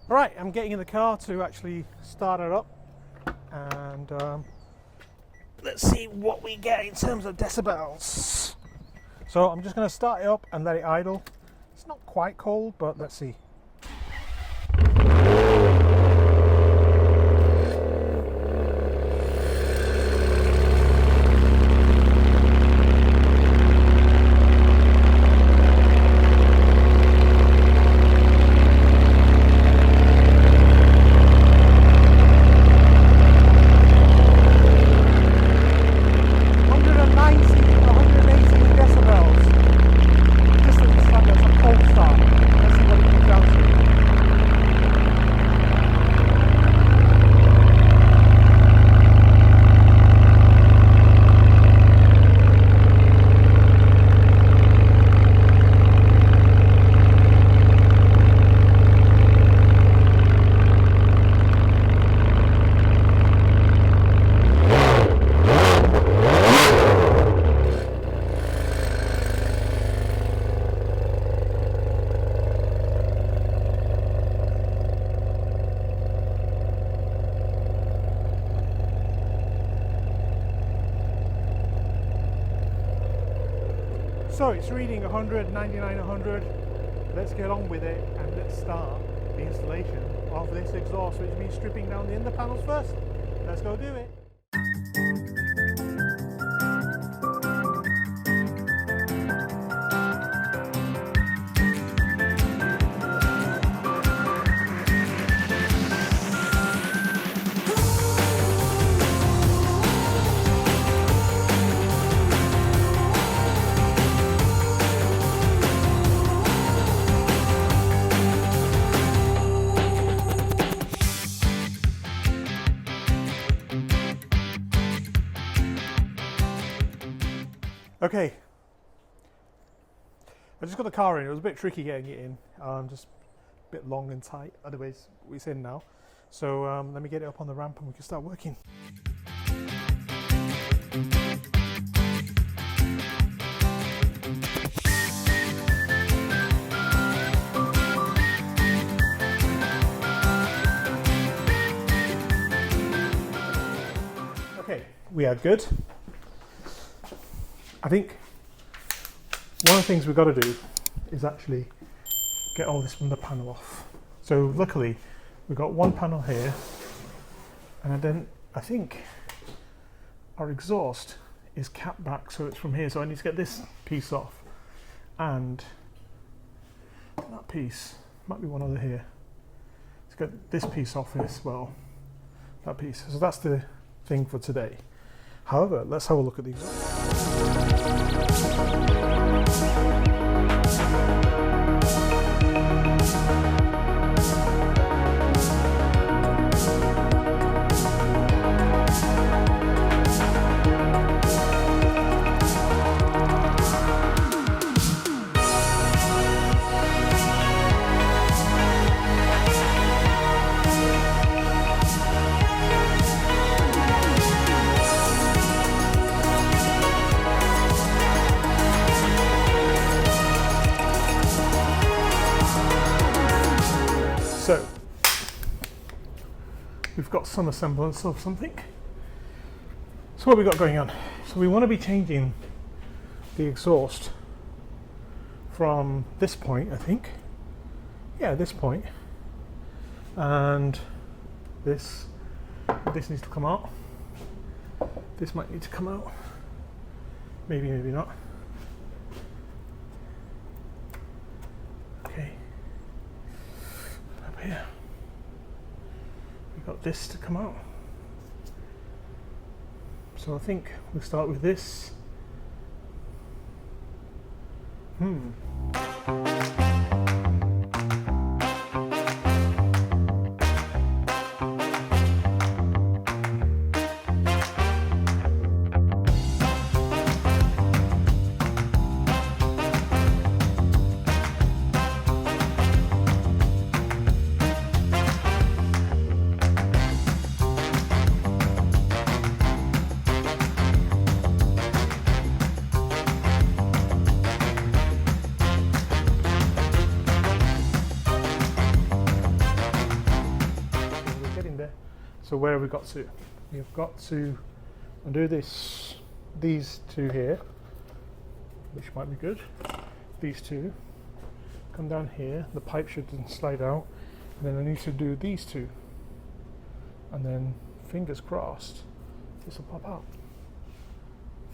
Right, I'm getting in the car to actually start it up, and let's see what we get in terms of decibels. So I'm just going to start it up and let it idle. It's not quite cold, but let's see. So it's reading 100, 99, 100. Let's get on with it and let's start the installation of this exhaust, which means stripping down the inner panels first. Let's go do it. Okay, I just got the car in. It was a bit tricky getting it in, just a bit long and tight. Otherwise, it's in now. So let me get it up on the ramp and we can start working. Okay, we are good. I think one of the things we've got to do is actually get all this from the panel off. So luckily we've got one panel here, and then I think our exhaust is capped back, so it's from here. So I need to get this piece off, and that piece might be one over here. Let's get this piece off as well, that piece. So that's the thing for today. However, let's have a look at the exhaust. So, we've got some semblance of something. So what have we got going on? So we want to be changing the exhaust from this point, I think. Yeah, this point. And this needs to come out. This might need to come out. Maybe, maybe not. Okay. Here we've got this to come out, so I think we'll start with this. So where have we got to? We've got to undo these two here, which might be good. These two come down here, the pipe should then slide out, and then I need to do these two, and then fingers crossed this will pop out.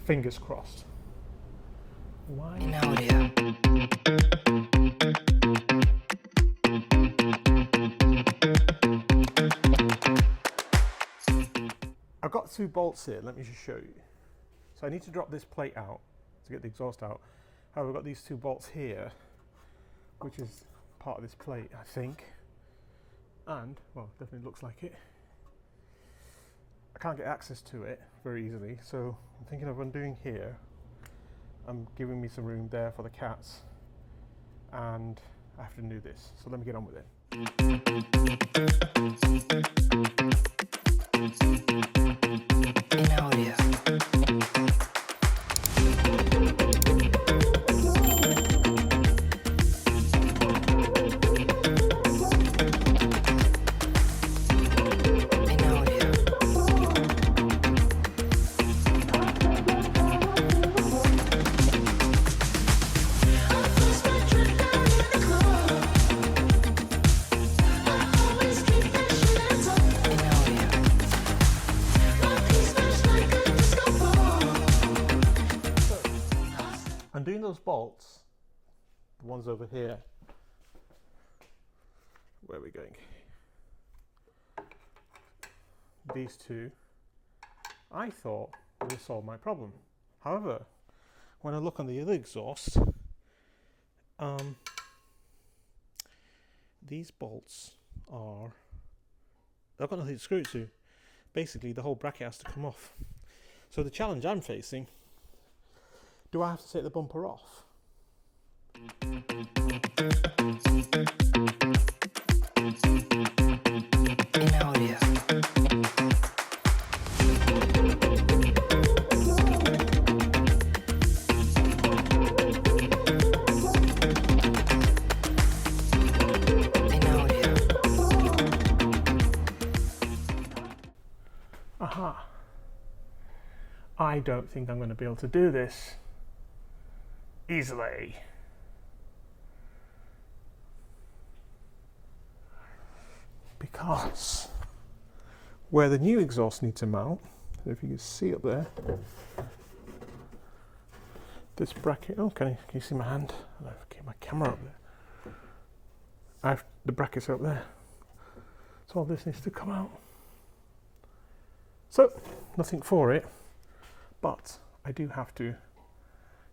Fingers crossed. Why? I've got two bolts here, let me just show you. So I need to drop this plate out to get the exhaust out. However, I've got these two bolts here, which is part of this plate, I think. And, well, definitely looks like it. I can't get access to it very easily, so I'm thinking of undoing here. I'm giving me some room there for the cats, and I have to do this. So let me get on with it. Undoing those bolts, the ones over here, where are we going? These two, I thought would have solved my problem. However, when I look on the other exhaust, these bolts are, I've got nothing to screw it to. Basically, the whole bracket has to come off. So the challenge I'm facing, do I have to take the bumper off? Aha. I don't think I'm going to be able to do this easily. Because where the new exhaust needs to mount, if you can see up there, this bracket, oh, can you see my hand? I'll keep my camera up there. The brackets are up there. So all this needs to come out. So, nothing for it, but I do have to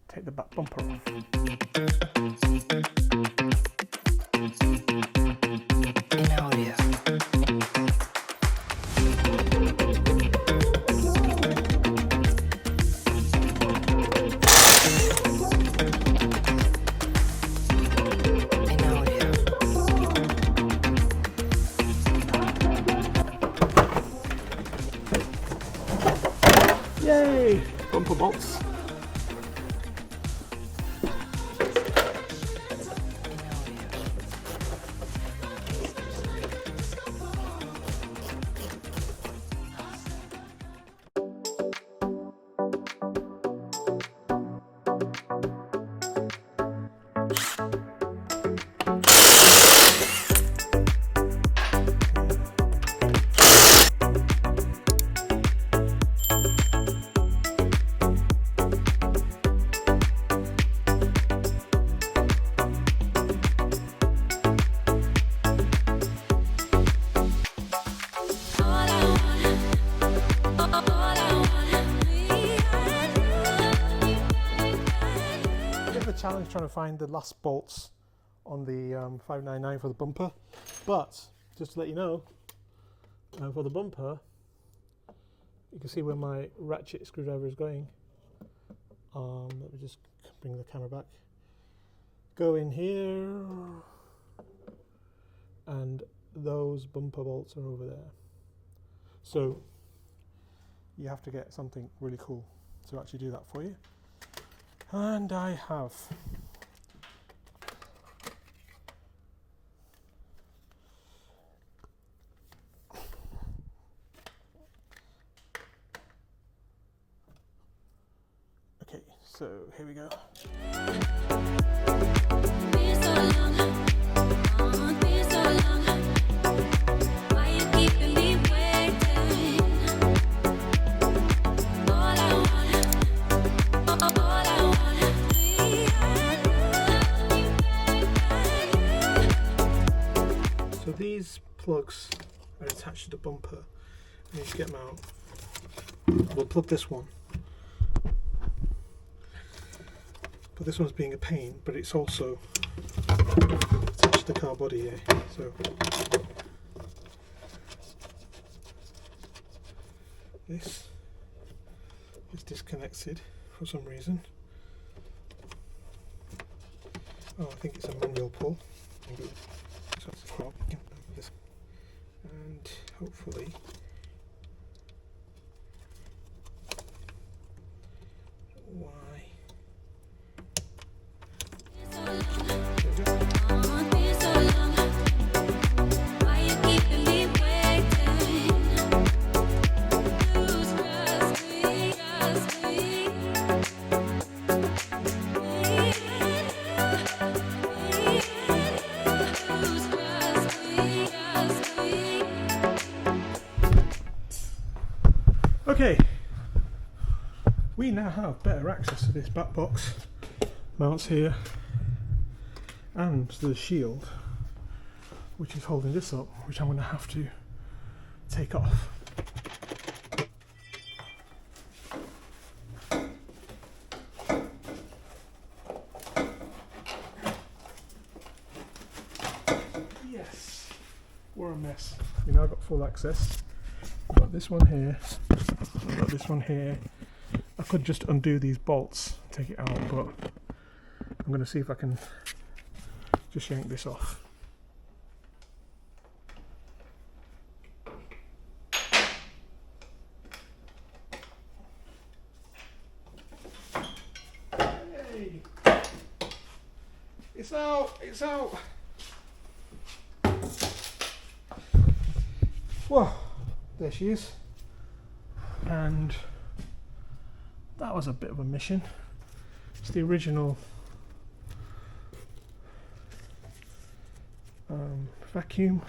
take the back bumper off. Yay! Bumper bolts. Challenge trying to find the last bolts on the 599 for the bumper, but just to let you know, for the bumper you can see where my ratchet screwdriver is going. Let me just bring the camera back. Go in here, and those bumper bolts are over there. So you have to get something really cool to actually do that for you. And I have So here we go. So these plugs are attached to the bumper. I need to get them out. We'll plug this one. But this one's being a pain, but it's also attached to the car body here. So this is disconnected for some reason. Oh, I think it's a manual pull. And hopefully why. Okay, we now have better access to this back box. Mounts here, and the shield, which is holding this up, which I'm going to have to take off. Yes, we're a mess. We now got full access. I've got this one here. I've got this one here. I could just undo these bolts, take it out, but I'm going to see if I can just yank this off. Hey! It's out! It's out! Whoa! There she is. And that was a bit of a mission. It's the original vacuum.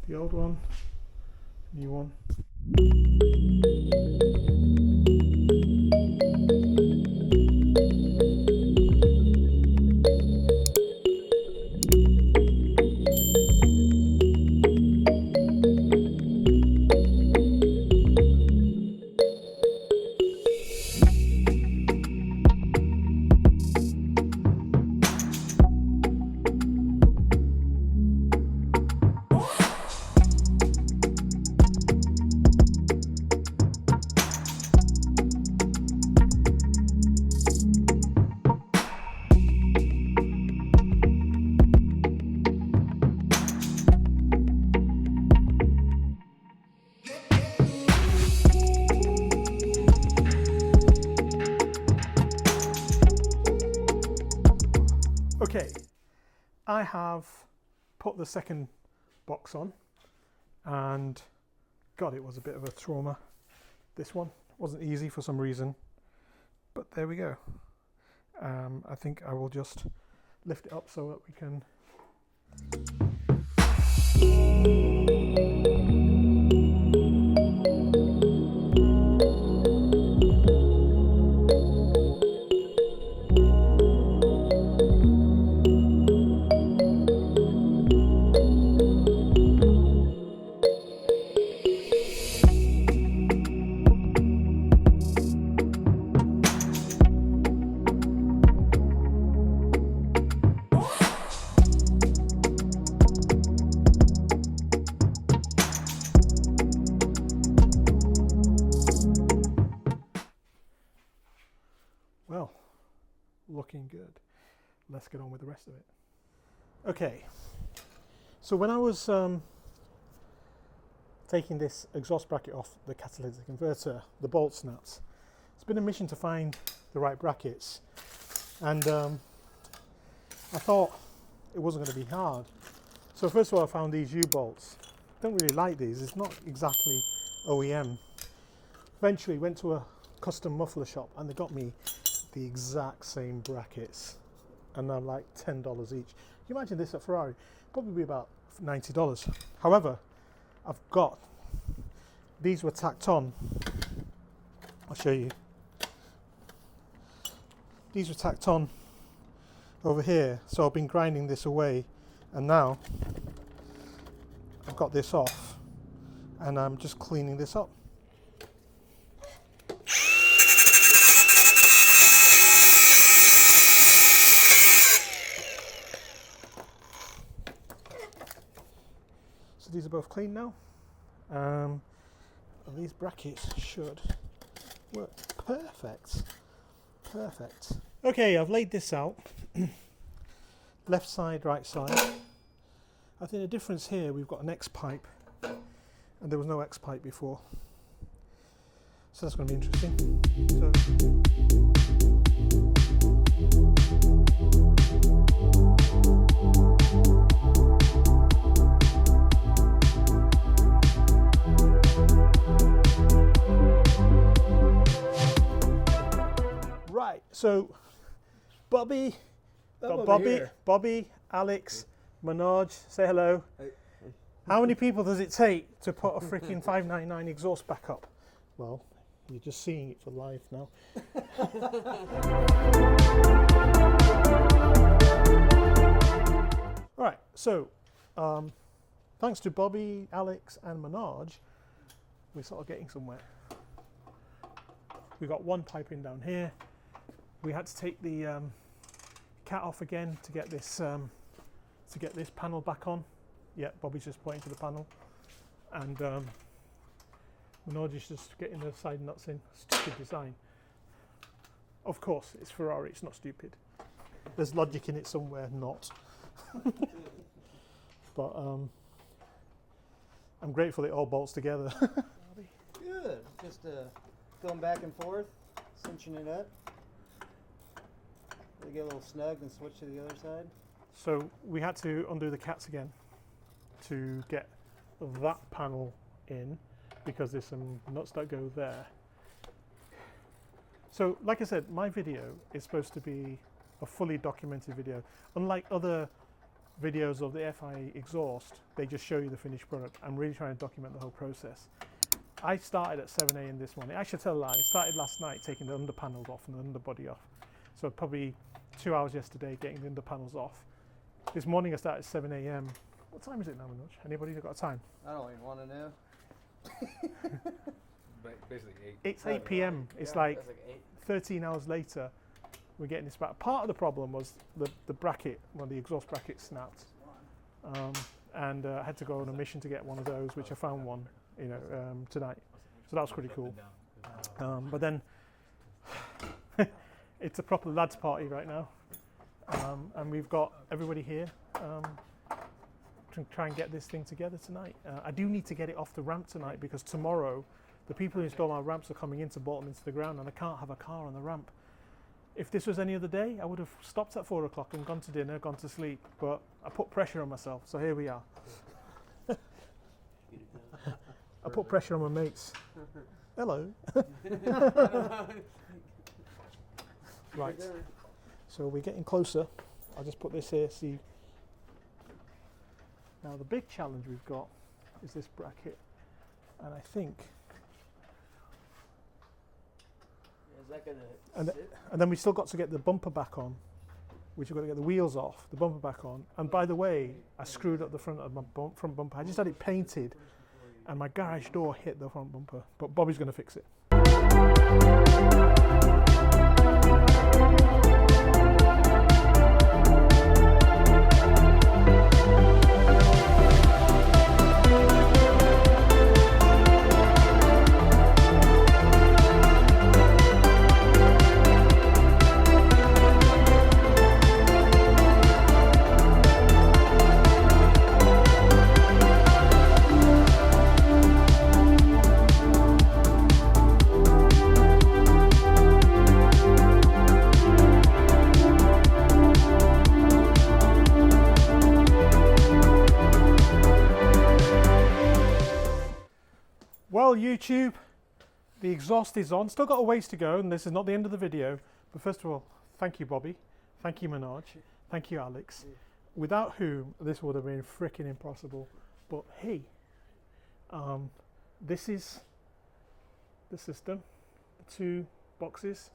The old one, new one. Okay, I have put the second box on, and God, it was a bit of a trauma. This one wasn't easy for some reason, but there we go. I think I will just lift it up so that we can good. Let's get on with the rest of it. Okay, so when I was taking this exhaust bracket off the catalytic converter, the bolt snaps. It's been a mission to find the right brackets, and I thought it wasn't going to be hard. So first of all, I found these U-bolts. Don't really like these, it's not exactly OEM. Eventually went to a custom muffler shop and they got me the exact same brackets, and they're like $10 each. Can you imagine this at Ferrari? Probably be about $90. However, I've got, these were tacked on. I'll show you. These were tacked on over here, so I've been grinding this away, and now I've got this off and I'm just cleaning this up. So these are both clean now. And these brackets should work perfect. Perfect. Okay, I've laid this out. Left side, right side. I think the difference here, we've got an X-pipe, and there was no X-pipe before. So that's going to be interesting. Right, so Bobby, Alex, Manoj, say hello. Hey. How many people does it take to put a freaking 599 exhaust back up? Well, you're just seeing it for live now. All right, so thanks to Bobby, Alex, and Manoj, we're sort of getting somewhere. We got one pipe in down here. We had to take the cat off again to get this panel back on. Yeah, Bobby's just pointing to the panel, and Manoj is just getting the side nuts in. Stupid design. Of course, it's Ferrari. It's not stupid. There's logic in it somewhere. Not. But I'm grateful it all bolts together. Good. Just going back and forth, cinching it up. They get a little snug and switch to the other side. So we had to undo the cats again to get that panel in, because there's some nuts that go there. So like I said, my video is supposed to be a fully documented video. Unlike other videos of the FI exhaust, they just show you the finished product. I'm really trying to document the whole process. I started at 7 a.m. this morning. I should tell a lie. I started last night taking the under panels off and the underbody off. So probably 2 hours yesterday getting the under panels off. This morning I started at 7 a.m. What time is it now, Manoj? Anybody got a time? I don't even want to know. Basically 8. It's 8 p.m. It's like 13 hours later. We're getting this back. Part of the problem was the bracket, well, the exhaust bracket snapped, and I had to go on a mission to get one of those, which I found one, tonight. So that was pretty cool. But then it's a proper lads party right now, and we've got everybody here to try and get this thing together tonight. I do need to get it off the ramp tonight, because tomorrow the people who install my ramps are coming in to bolt them into the ground, and I can't have a car on the ramp. If this was any other day, I would have stopped at 4 o'clock and gone to dinner, gone to sleep, but I put pressure on myself, so here we are. I put pressure on my mates. Hello. Right, so we're getting closer. I'll just put this here, see. Now the big challenge we've got is this bracket, and I think, Is that gonna and then we still got to get the bumper back on, which we've got to get the wheels off, the bumper back on. And by the way, I screwed up the front of my front bumper. I just had it painted, and my garage door hit the front bumper, but Bobby's going to fix it. Well, YouTube, the exhaust is on. Still got a ways to go, and this is not the end of the video. But first of all, thank you, Bobby. Thank you, Manoj. Thank you, Alex. Without whom this would have been freaking impossible. But hey, this is the system, the 2 boxes,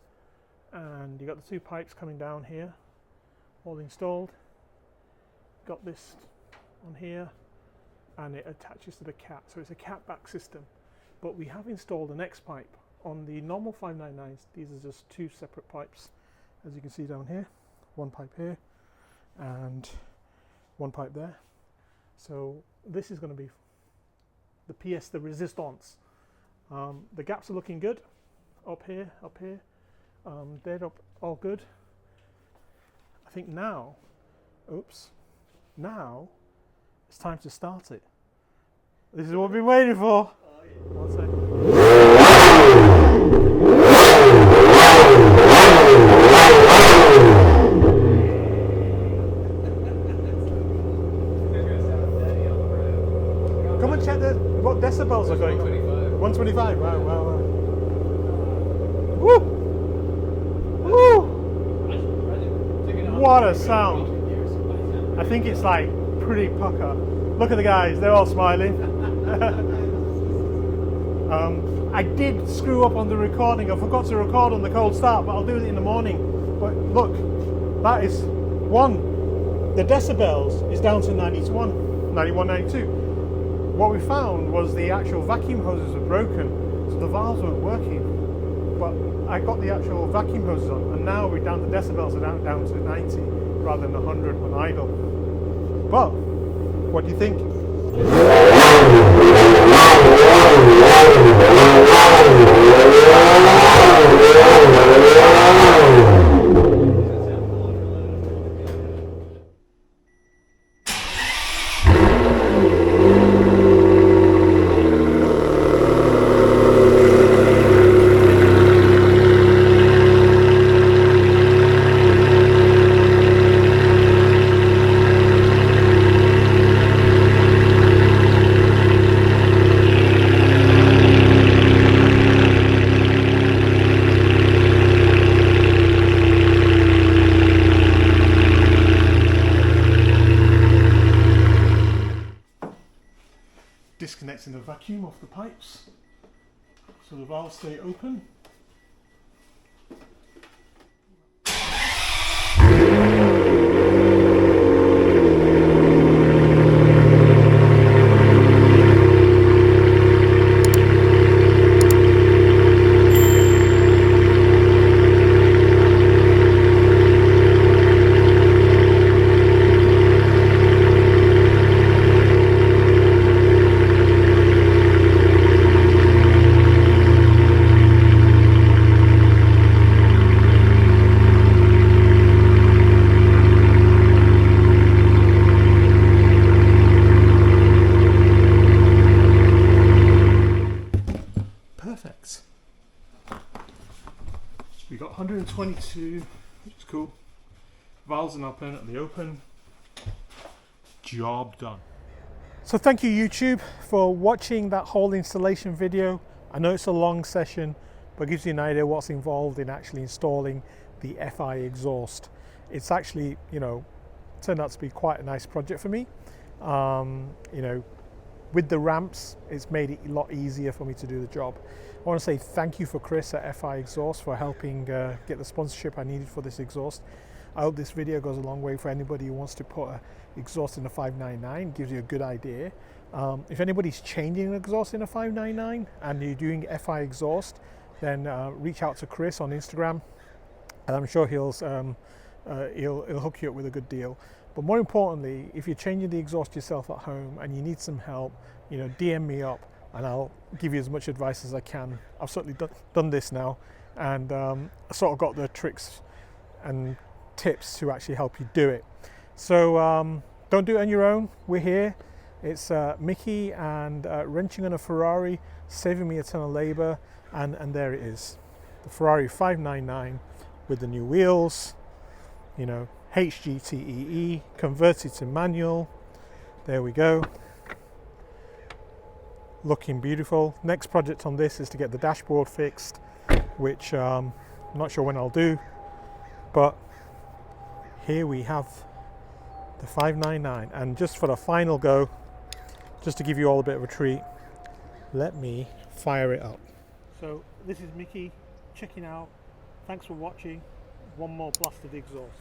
and you got the 2 pipes coming down here, all installed. Got this on here, and it attaches to the cat, so it's a cat back system. But we have installed an XPipe on the normal 599s. These are just 2 separate pipes, as you can see down here. 1 pipe here and 1 pipe there. So this is going to be the PS, the resistance. The gaps are looking good up here. They're up all good. I think now, now it's time to start it. This is what we've been waiting for. One second. Come and check what decibels are going on. 125. Wow. Woo! Woo! What a sound. I think it's like pretty pucker. Look at the guys, they're all smiling. I did screw up on the recording. I forgot to record on the cold start, but I'll do it in the morning. But look, that is the decibels is down to 91, 92. What we found was the actual vacuum hoses were broken, so the valves weren't working. But I got the actual vacuum hoses on, and now we're down, the decibels are down to 90 rather than 100 when idle. But what do you think? Disconnecting the vacuum off the pipes so the valves stay open. Perfect. We got 122, which is cool. Valves are now permanently open. Job done. So thank you, YouTube, for watching that whole installation video. I know it's a long session, but it gives you an idea what's involved in actually installing the FI exhaust. It's actually, turned out to be quite a nice project for me. With the ramps, it's made it a lot easier for me to do the job. I want to say thank you for Chris at FI Exhaust for helping get the sponsorship I needed for this exhaust. I hope this video goes a long way for anybody who wants to put an exhaust in a 599, gives you a good idea. If anybody's changing an exhaust in a 599 and you're doing FI exhaust, then reach out to Chris on Instagram, and I'm sure he'll hook you up with a good deal. But more importantly, if you're changing the exhaust yourself at home and you need some help, DM me up and I'll give you as much advice as I can. I've certainly done this now, and I sort of got the tricks and tips to actually help you do it. So don't do it on your own. We're here. It's Mickey and wrenching on a Ferrari, saving me a ton of labor, and there it is. The Ferrari 599 with the new wheels, HGTE converted to manual. There we go. looking beautiful. Next project on this is to get the dashboard fixed, which I'm not sure when I'll do, but here we have the 599. And just for the final go, just to give you all a bit of a treat, let me fire it up. So this is Mickey checking out. Thanks for watching. One more blast of the exhaust.